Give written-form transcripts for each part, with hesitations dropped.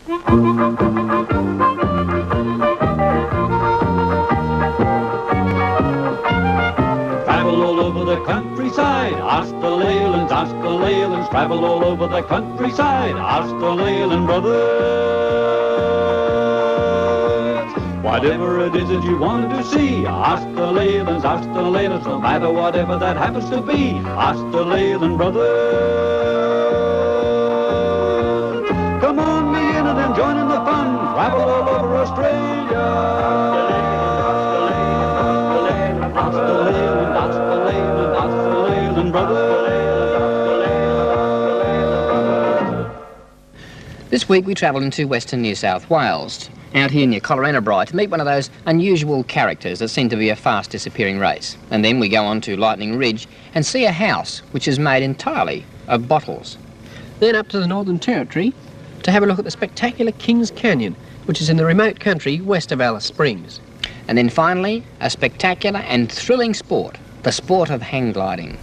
Travel all over the countryside, ask the Leylands, ask the Leylands. Travel all over the countryside, ask the Leyland Brothers. Whatever it is that you want to see, ask the Leylands, ask the Leylands. No matter whatever that happens to be, ask the Leyland Brothers. Come on, me in and join in the fun, travel all over Australia. This week we travel into western New South Wales, out here near Coleranabri, to meet one of those unusual characters that seem to be a fast disappearing race. And then we go on to Lightning Ridge and see a house which is made entirely of bottles. Then up to the Northern Territory to have a look at the spectacular Kings Canyon, which is in the remote country west of Alice Springs. And then finally, a spectacular and thrilling sport, the sport of hang gliding.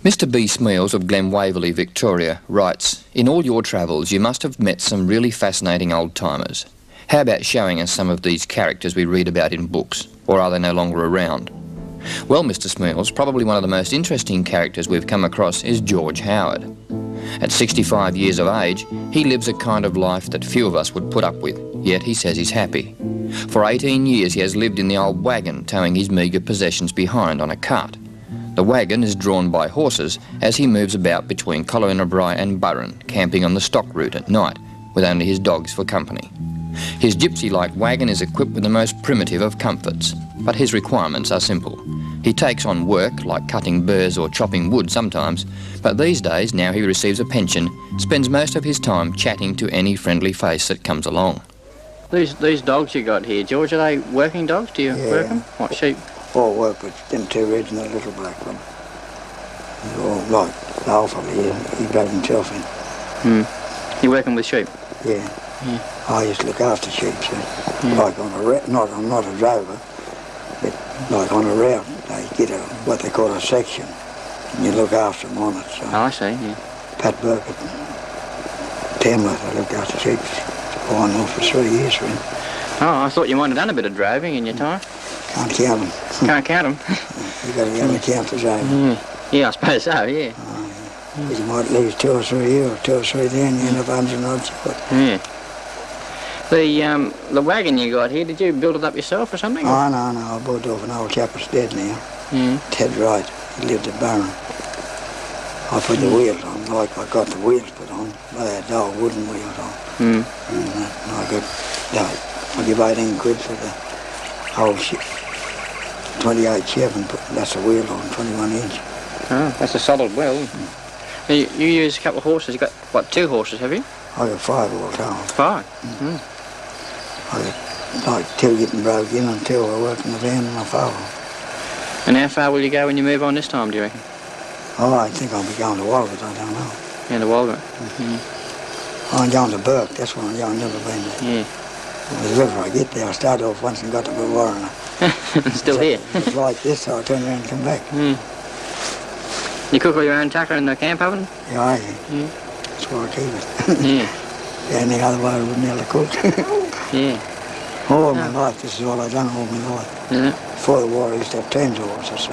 Mr. B. Smeals of Glen Waverley, Victoria, writes, "In all your travels you must have met some really fascinating old-timers. How about showing us some of these characters we read about in books, or are they no longer around?" Well, Mr. Smeals, probably one of the most interesting characters we've come across is George Howard. At 65 years of age, he lives a kind of life that few of us would put up with, yet he says he's happy. For 18 years he has lived in the old wagon, towing his meagre possessions behind on a cart. The wagon is drawn by horses as he moves about between Coleranabri and Burren, camping on the stock route at night, with only his dogs for company. His gypsy-like wagon is equipped with the most primitive of comforts, but his requirements are simple. He takes on work like cutting burrs or chopping wood sometimes, but these days, now he receives a pension, spends most of his time chatting to any friendly face that comes along. These dogs you got here, George, are they working dogs? Do you work them? What, sheep? All work with them two reds and the little black one. All like the alpha here, he drove himself in. You working with sheep? Yeah. I used to look after sheep, so like on a route, I'm not a drover, but like on a route, they get what they call a section, and you look after them on it. So Oh, I see, yeah. Pat Burke at Tamworth, I looked after sheep, on and off for 3 years for him. Oh, I thought you might have done a bit of droving in your time. Can't count them. Can't count them. You got to only count the droving. Yeah, I suppose so, yeah. You might lose 2 or 3 here or 2 or 3 there, and you end up 100 odd short. Yeah. The wagon you got here, did you build it up yourself or something? Oh, no, I bought it off an old chap that's dead now. Ted Wright. He lived at Burren. I put the wheels on, like I got the wheels put on. They had old wooden wheels on. And I got, I give 18 quid for the whole ship. 28 Chevron, that's a wheel on, 21 inch. Oh, that's a solid wheel. You use a couple of horses. You got, what, 2 horses, have you? I got 5 all told. 5? I got like 2 getting broke in and 2 I work in the van and I follow. And how far will you go when you move on this time, do you reckon? Oh, I think I'll be going to Walgett, I don't know. Yeah, to Walgett. I'm going to Burke, that's where I'm going, never been there. Yeah. The river I get there, I started off once and got to Warren. Still here. It's like this, so I turn around and come back. You cook all your own tucker in the camp oven? Yeah, I do. That's where I keep it. Yeah. Any other way I wouldn't be able to cook. Yeah. All my life, this is all I've done all my life. Before the war, I used to have 10 horses. So.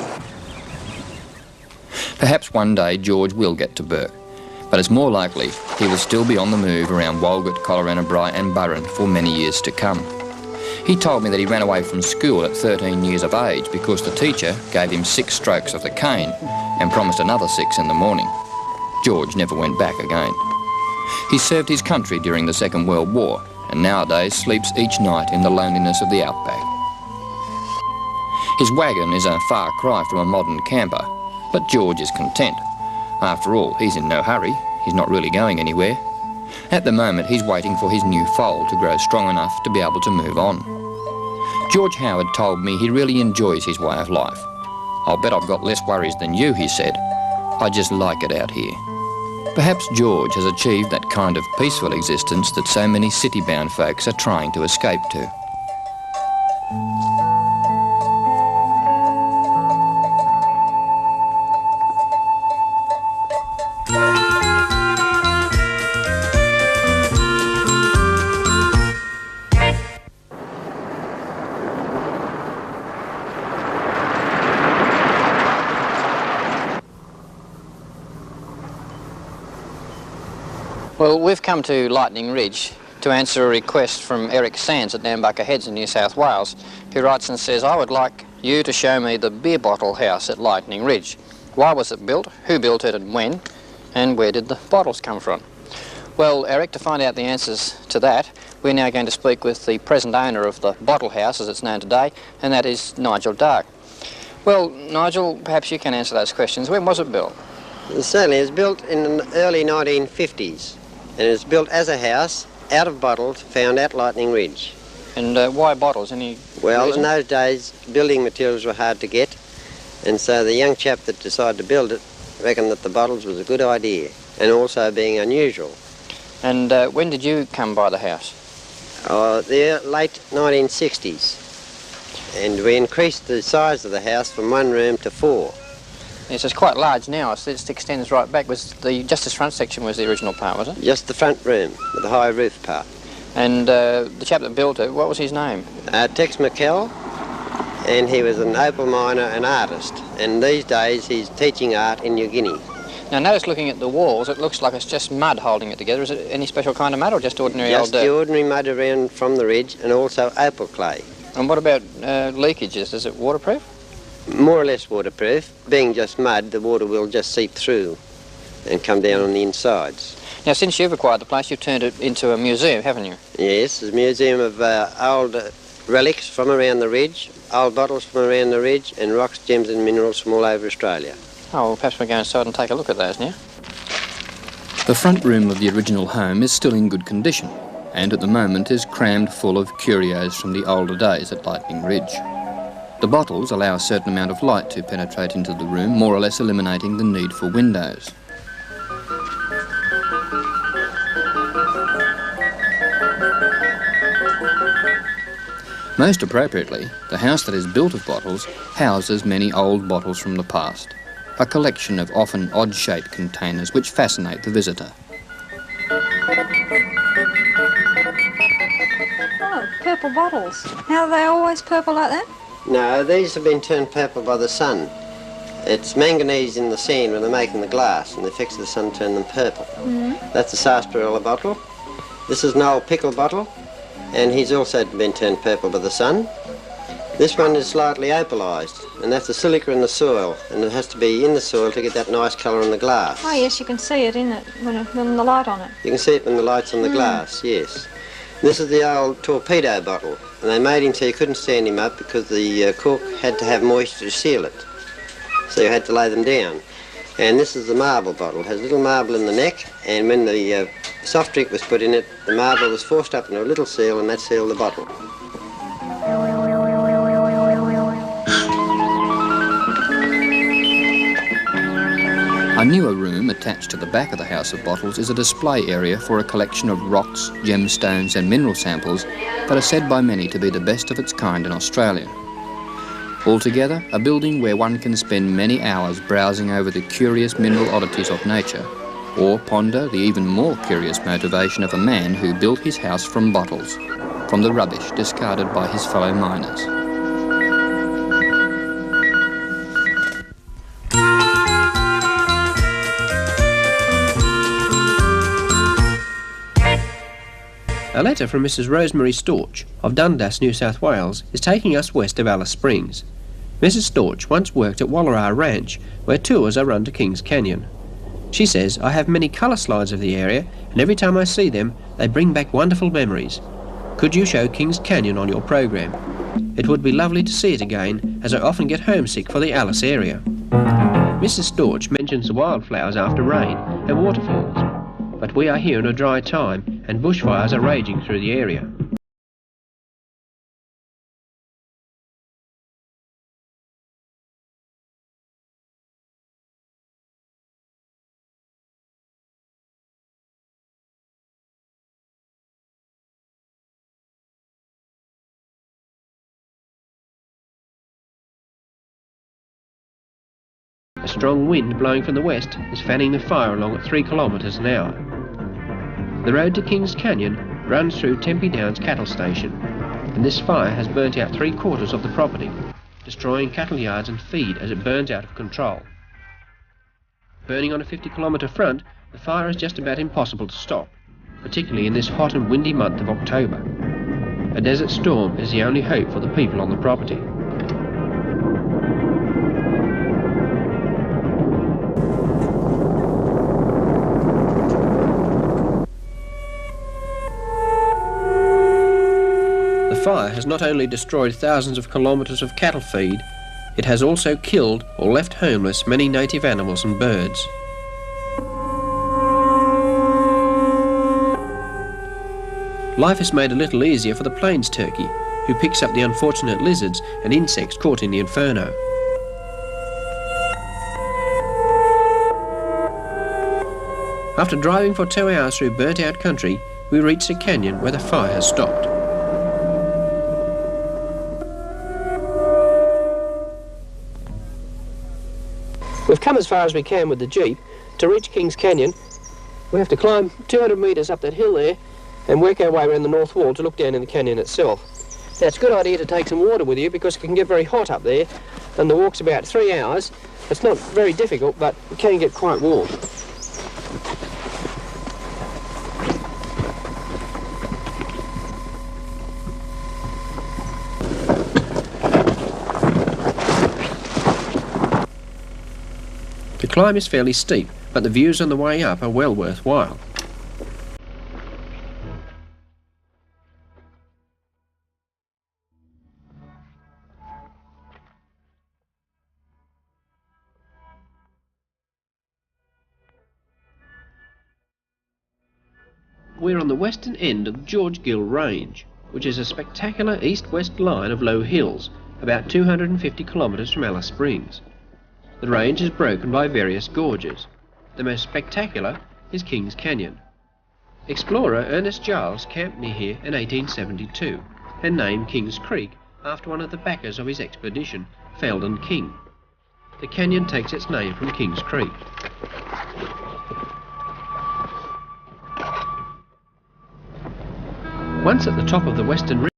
Perhaps one day George will get to Burke, but it's more likely he will still be on the move around Walgett, Coleranabri and Burren for many years to come. He told me that he ran away from school at 13 years of age because the teacher gave him 6 strokes of the cane and promised another 6 in the morning. George never went back again. He served his country during the Second World War and nowadays sleeps each night in the loneliness of the Outback. His wagon is a far cry from a modern camper, but George is content. After all, he's in no hurry. He's not really going anywhere. At the moment, he's waiting for his new foal to grow strong enough to be able to move on. George Howard told me he really enjoys his way of life. "I'll bet I've got less worries than you," he said. "I just like it out here." Perhaps George has achieved that kind of peaceful existence that so many city-bound folks are trying to escape to. Well, we've come to Lightning Ridge to answer a request from Eric Sands at Nambucca Heads in New South Wales, who writes and says, I would like you to show me the beer bottle house at Lightning Ridge. Why was it built, who built it and when, and where did the bottles come from? Well, Eric, to find out the answers to that, we're now going to speak with the present owner of the bottle house, as it's known today, and that is Nigel Dark. Well, Nigel, perhaps you can answer those questions. When was it built? Certainly, it was built in the early 1950s, and it was built as a house, out of bottles, found at Lightning Ridge. And why bottles? Any Well, reason? in those days, building materials were hard to get, and so the young chap that decided to build it reckoned that the bottles was a good idea, and also being unusual. And when did you come by the house? The late 1960s, and we increased the size of the house from 1 room to 4. Yes, it's quite large now. It extends right back. Just this front section was the original part, was it? Just the front room with the high roof part. And the chap that built it, what was his name? Tex McKell, and he was an opal miner and artist, and these days he's teaching art in New Guinea. Now, notice looking at the walls, it looks like it's just mud holding it together. Is it any special kind of mud or just ordinary old Just dirt? the ordinary mud around from the ridge, and also opal clay. And what about leakages? Is it waterproof? More or less waterproof. Being just mud, the water will just seep through and come down on the insides. Now, since you've acquired the place, you've turned it into a museum, haven't you? Yes, it's a museum of old relics from around the ridge, old bottles from around the ridge, and rocks, gems and minerals from all over Australia. Oh, well, perhaps we'll go inside and take a look at those now. The front room of the original home is still in good condition, and at the moment is crammed full of curios from the older days at Lightning Ridge. The bottles allow a certain amount of light to penetrate into the room, more or less eliminating the need for windows. Most appropriately, the house that is built of bottles houses many old bottles from the past, a collection of often odd-shaped containers which fascinate the visitor. Oh, purple bottles. Now, are they always purple like that? No, these have been turned purple by the sun. It's manganese in the sand when they're making the glass, and the effects of the sun turn them purple. That's a sarsaparilla bottle. This is an old pickle bottle, and he's also been turned purple by the sun. This one is slightly opalized, and that's the silica in the soil, and it has to be in the soil to get that nice colour in the glass. Oh, yes, you can see it in it when the light on it. You can see it when the light's on the glass, yes. This is the old torpedo bottle, and they made him so you couldn't stand him up because the cork had to have moisture to seal it. So you had to lay them down. And this is the marble bottle. It has a little marble in the neck, and when the soft drink was put in it, the marble was forced up into a little seal, and that sealed the bottle. A newer room attached to the back of the House of Bottles is a display area for a collection of rocks, gemstones and mineral samples that are said by many to be the best of its kind in Australia. Altogether, a building where one can spend many hours browsing over the curious mineral oddities of nature, or ponder the even more curious motivation of a man who built his house from bottles, from the rubbish discarded by his fellow miners. A letter from Mrs. Rosemary Storch of Dundas, New South Wales, is taking us west of Alice Springs. Mrs. Storch once worked at Wallara Ranch, where tours are run to Kings Canyon. She says, I have many colour slides of the area, and every time I see them, they bring back wonderful memories. Could you show Kings Canyon on your program? It would be lovely to see it again, as I often get homesick for the Alice area. Mrs. Storch mentions the wildflowers after rain and waterfalls, but we are here in a dry time, and bushfires are raging through the area. A strong wind blowing from the west is fanning the fire along at 3 kilometres an hour. The road to Kings Canyon runs through Tempe Downs cattle station, and this fire has burnt out 3/4 of the property, destroying cattle yards and feed as it burns out of control. Burning on a 50-kilometre front The fire is just about impossible to stop, particularly in this hot and windy month of October. A desert storm is the only hope for the people on the property. The fire has not only destroyed thousands of kilometres of cattle feed, it has also killed or left homeless many native animals and birds. Life is made a little easier for the plains turkey, who picks up the unfortunate lizards and insects caught in the inferno. After driving for 2 hours through burnt-out country, we reach a canyon where the fire has stopped. We've come as far as we can with the Jeep. To reach Kings Canyon, we have to climb 200 metres up that hill there and work our way around the north wall to look down in the canyon itself. Now, it's a good idea to take some water with you because it can get very hot up there, and the walk's about 3 hours. It's not very difficult, but it can get quite warm. The climb is fairly steep, but the views on the way up are well worthwhile. We're on the western end of the George Gill Range, which is a spectacular east-west line of low hills, about 250 kilometres from Alice Springs. The range is broken by various gorges. The most spectacular is Kings Canyon. Explorer Ernest Giles camped near here in 1872 and named Kings Creek after one of the backers of his expedition, Feldon King. The canyon takes its name from Kings Creek. Once at the top of the western ridge,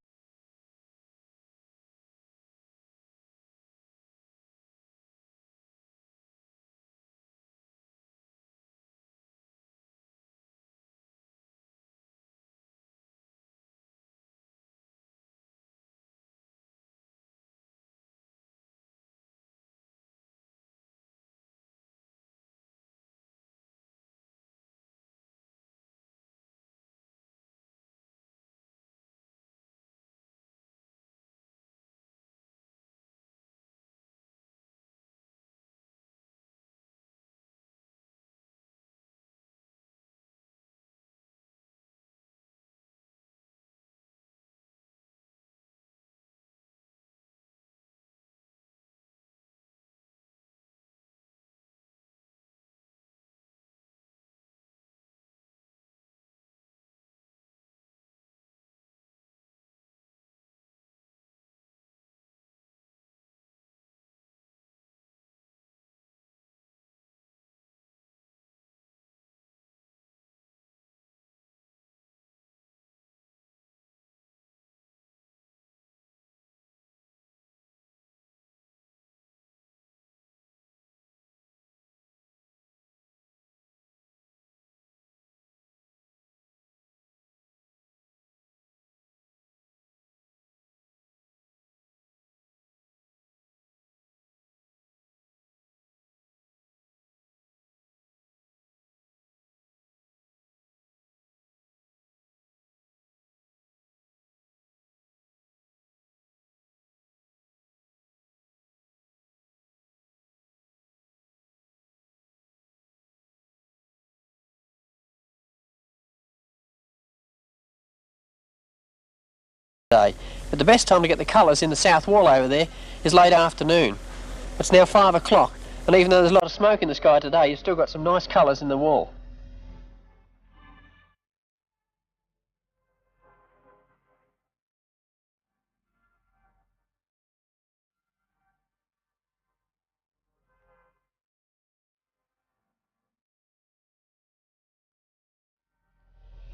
day. But the best time to get the colours in the south wall over there is late afternoon. It's now 5 o'clock, and even though there's a lot of smoke in the sky today, you've still got some nice colours in the wall.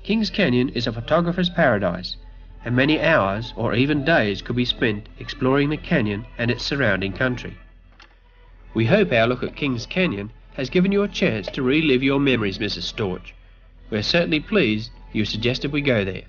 Kings Canyon is a photographer's paradise, and many hours or even days could be spent exploring the canyon and its surrounding country. We hope our look at Kings Canyon has given you a chance to relive your memories, Mrs. Storch. We're certainly pleased you suggested we go there.